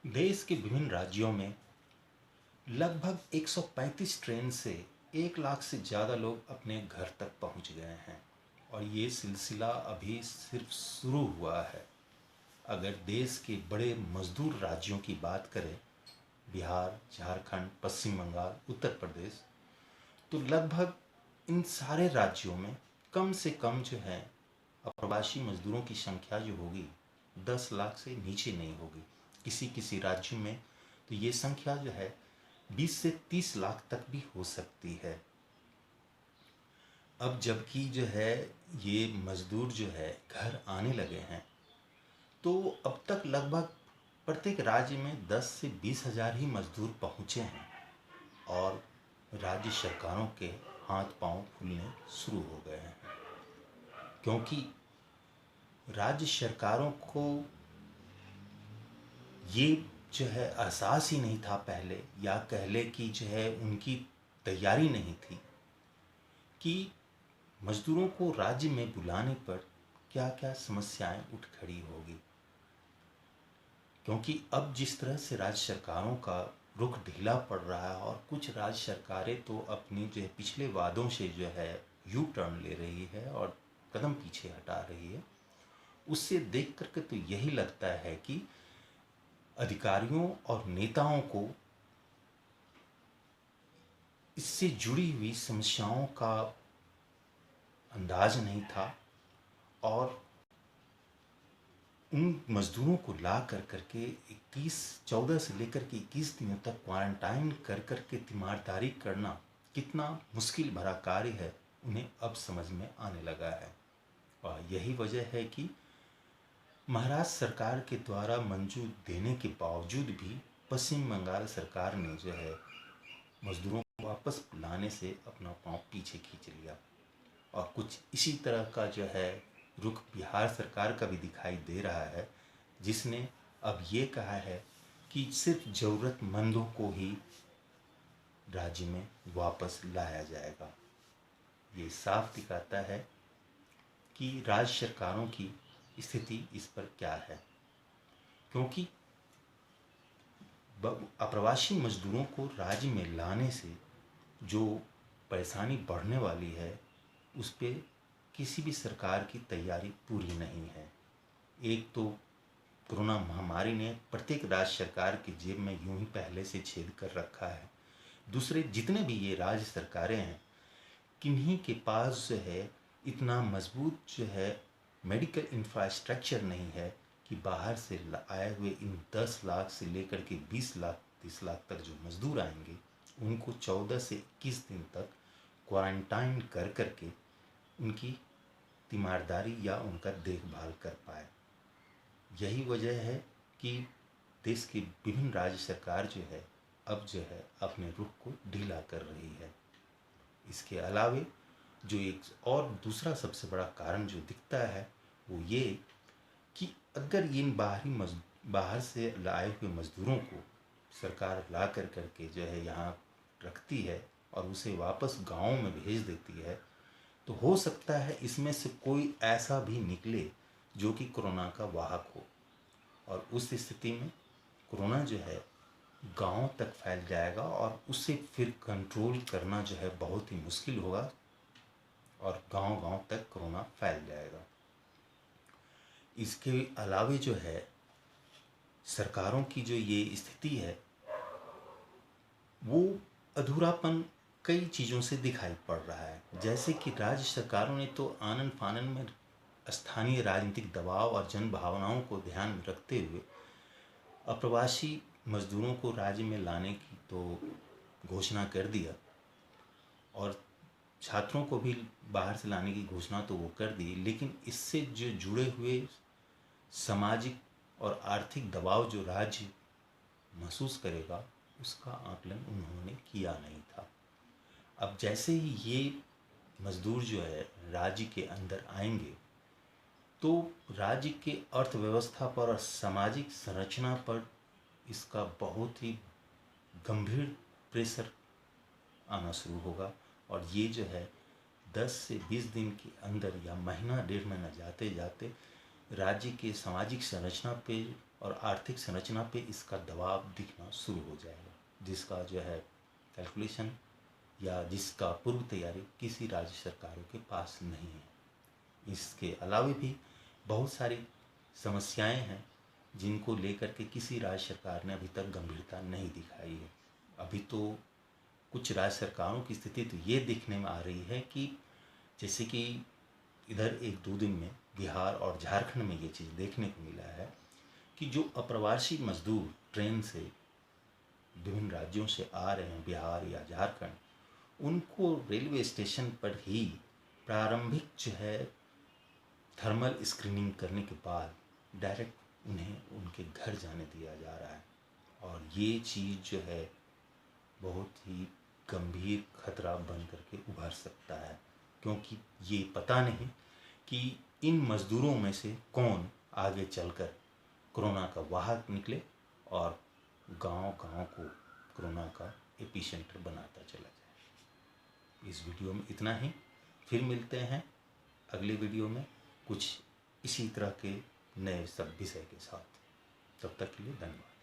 देश के विभिन्न राज्यों में लगभग 135 ट्रेन से 1 लाख से ज़्यादा लोग अपने घर तक पहुंच गए हैं और ये सिलसिला अभी सिर्फ शुरू हुआ है। अगर देश के बड़े मजदूर राज्यों की बात करें, बिहार, झारखंड, पश्चिम बंगाल, उत्तर प्रदेश, तो लगभग इन सारे राज्यों में कम से कम जो है अप्रवासी मजदूरों की संख्या जो होगी 10 लाख से नीचे नहीं होगी। किसी किसी राज्य में तो ये संख्या जो है 20 से 30 लाख तक भी हो सकती है। अब जबकि जो है ये मजदूर जो है घर आने लगे हैं, तो अब तक लगभग प्रत्येक राज्य में 10 से 20 हज़ार ही मजदूर पहुँचे हैं और राज्य सरकारों के हाथ पांव फूलने शुरू हो गए हैं, क्योंकि राज्य सरकारों को ये जो है एहसास ही नहीं था पहले, या कह ले कि जो है उनकी तैयारी नहीं थी कि मजदूरों को राज्य में बुलाने पर क्या क्या समस्याएं उठ खड़ी होगी। क्योंकि अब जिस तरह से राज्य सरकारों का रुख ढीला पड़ रहा है और कुछ राज्य सरकारें तो अपनी जो है पिछले वादों से जो है यू टर्न ले रही है और कदम पीछे हटा रही है, उससे देख करके तो यही लगता है कि अधिकारियों और नेताओं को इससे जुड़ी हुई समस्याओं का अंदाज नहीं था और उन मजदूरों को ला कर करके 14 से लेकर के 21 दिनों तक क्वारंटाइन कर करके तीमारदारी करना कितना मुश्किल भरा कार्य है, उन्हें अब समझ में आने लगा है। और यही वजह है कि महाराष्ट्र सरकार के द्वारा मंजूर देने के बावजूद भी पश्चिम बंगाल सरकार ने जो है मजदूरों को वापस लाने से अपना पांव पीछे खींच लिया। और कुछ इसी तरह का जो है रुख बिहार सरकार का भी दिखाई दे रहा है, जिसने अब ये कहा है कि सिर्फ ज़रूरतमंदों को ही राज्य में वापस लाया जाएगा। ये साफ दिखाता है कि राज्य सरकारों की स्थिति इस पर क्या है, क्योंकि अप्रवासी मजदूरों को राज्य में लाने से जो परेशानी बढ़ने वाली है उस पर किसी भी सरकार की तैयारी पूरी नहीं है। एक तो कोरोना महामारी ने प्रत्येक राज्य सरकार की जेब में यूं ही पहले से छेद कर रखा है। दूसरे, जितने भी ये राज्य सरकारें हैं, किन्हीं के पास जो है इतना मजबूत जो है मेडिकल इंफ्रास्ट्रक्चर नहीं है कि बाहर से आए हुए इन 10 लाख से लेकर के 20 लाख 30 लाख तक जो मजदूर आएंगे उनको 14 से 21 दिन तक क्वारंटाइन कर करके उनकी तीमारदारी या उनका देखभाल कर पाए। यही वजह है कि देश की विभिन्न राज्य सरकार जो है अब जो है अपने रुख को ढीला कर रही है। इसके अलावे जो एक और दूसरा सबसे बड़ा कारण जो दिखता है वो ये कि अगर इन बाहर से लाए हुए मजदूरों को सरकार ला कर करके जो है यहाँ रखती है और उसे वापस गाँव में भेज देती है, तो हो सकता है इसमें से कोई ऐसा भी निकले जो कि कोरोना का वाहक हो, और उस स्थिति में कोरोना जो है गांव तक फैल जाएगा और उससे फिर कंट्रोल करना जो है बहुत ही मुश्किल होगा और गांव-गांव तक कोरोना फैल जाएगा। इसके अलावे जो है सरकारों की जो ये स्थिति है वो अधूरापन कई चीज़ों से दिखाई पड़ रहा है। जैसे कि राज्य सरकारों ने तो आनन फानन में स्थानीय राजनीतिक दबाव और जन भावनाओं को ध्यान में रखते हुए अप्रवासी मजदूरों को राज्य में लाने की तो घोषणा कर दिया और छात्रों को भी बाहर से लाने की घोषणा तो वो कर दी, लेकिन इससे जो जुड़े हुए सामाजिक और आर्थिक दबाव जो राज्य महसूस करेगा उसका आकलन उन्होंने किया नहीं था। अब जैसे ही ये मजदूर जो है राज्य के अंदर आएंगे तो राज्य के अर्थव्यवस्था पर और सामाजिक संरचना पर इसका बहुत ही गंभीर प्रेशर आना शुरू होगा और ये जो है 10 से 20 दिन के अंदर या महीना डेढ़ महीना जाते जाते राज्य के सामाजिक संरचना पे और आर्थिक संरचना पे इसका दबाव दिखना शुरू हो जाएगा, जिसका जो है कैलकुलेशन या जिसका पूर्व तैयारी किसी राज्य सरकारों के पास नहीं है। इसके अलावा भी बहुत सारी समस्याएं हैं जिनको लेकर के किसी राज्य सरकार ने अभी तक गंभीरता नहीं दिखाई है। अभी तो कुछ राज्य सरकारों की स्थिति तो ये देखने में आ रही है कि जैसे कि इधर 1-2 दिन में बिहार और झारखंड में ये चीज़ देखने को मिला है कि जो अप्रवासी मजदूर ट्रेन से विभिन्न राज्यों से आ रहे हैं बिहार या झारखंड, उनको रेलवे स्टेशन पर ही प्रारंभिक जो है थर्मल स्क्रीनिंग करने के बाद डायरेक्ट उन्हें उनके घर जाने दिया जा रहा है। और ये चीज़ जो है बहुत ही गंभीर खतरा बन करके उभर सकता है, क्योंकि ये पता नहीं कि इन मज़दूरों में से कौन आगे चलकर कोरोना का वाहक निकले और गांव-गांव को कोरोना का एपिसेंटर बनाता चला जाए। इस वीडियो में इतना ही, फिर मिलते हैं अगले वीडियो में कुछ इसी तरह के नए सब विषय के साथ। तब तक के लिए धन्यवाद।